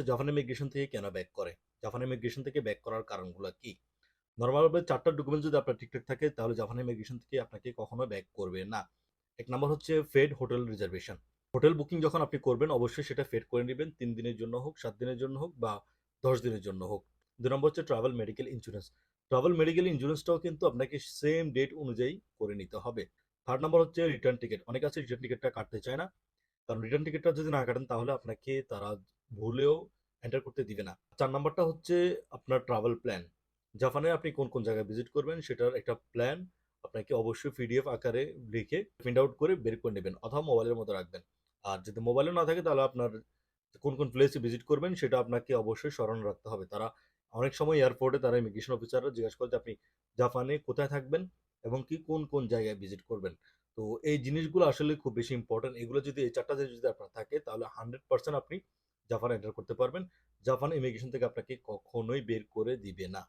Japan immigration থেকে কেন back করে? জাপান ইমিগ্রেশন থেকে ব্যাক করার কারণগুলা কি? নরমালভাবে ৪ টা ডকুমেন্ট যদি আপনার ঠিকঠাক থাকে তাহলে জাপান ইমিগ্রেশন থেকে আপনাকে কখনো ব্যাক করবে না। ১ নাম্বার হচ্ছে paid hotel reservation. Hotel booking যখন আপনি করবেন অবশ্যই সেটা পেইড করে নিবেন ৩ দিনের জন্য হোক, ৭ দিনের জন্য হোক বা ১০ দিনের জন্য হোক। ২ নম্বর হচ্ছে travel medical insurance. Travel medical ইন্সুরেন্সটাও কিন্তু আপনাকে সেম ডেট অনুযায়ী করে নিতে হবে। ৩ নাম্বার হচ্ছে রিটার্ন টিকেট। অনেকে আছে রিটার্ন টিকেটটা কাটতে চায় না। কারণ রিটার্ন টিকেটটা যদি না কাটেন তাহলে আপনাকে তারা ভুলেও এন্টার করতে দিবে না। ৪ নাম্বারটা হচ্ছে আপনার ট্রাভেল প্ল্যান। জাপানে আপনি কোন, কোন জায়গায় ভিজিট করবেন সেটার একটা প্ল্যান আপনাকে অবশ্যই পিডিএফ আকারে লিখে প্রিন্ট আউট করে বের করে নেবেন অথবা মোবাইলের মধ্যে রাখবেন। আর যদি মোবাইলেও না থাকে তাহলে আপনার কোন, কোন প্লেসে ভিজিট করবেন সেটা আপনাকে অবশ্যই স্মরণ রাখতে হবে। তারা অনেক সময় এয়ারপোর্টে তারা ইমিগ্রেশন অফিসাররা জিজ্ঞাসা করে যে আপনি জাপানে কোথায় থাকবেন এবং কি কোন, কোন জায়গায় ভিজিট করবেন। তো এই জিনিসগুলো আসলে খুব বেশি ইম্পোর্টেন্ট। এগুলো যদি এই ৪ টা জিনিস যদি আপনার থাকে তাহলে 100% আপনি জাপানে এন্টার করতে পারবেন। জাপান ইমিগ্রেশন থেকে আপনাকে কখনোই বের করে দিবে না।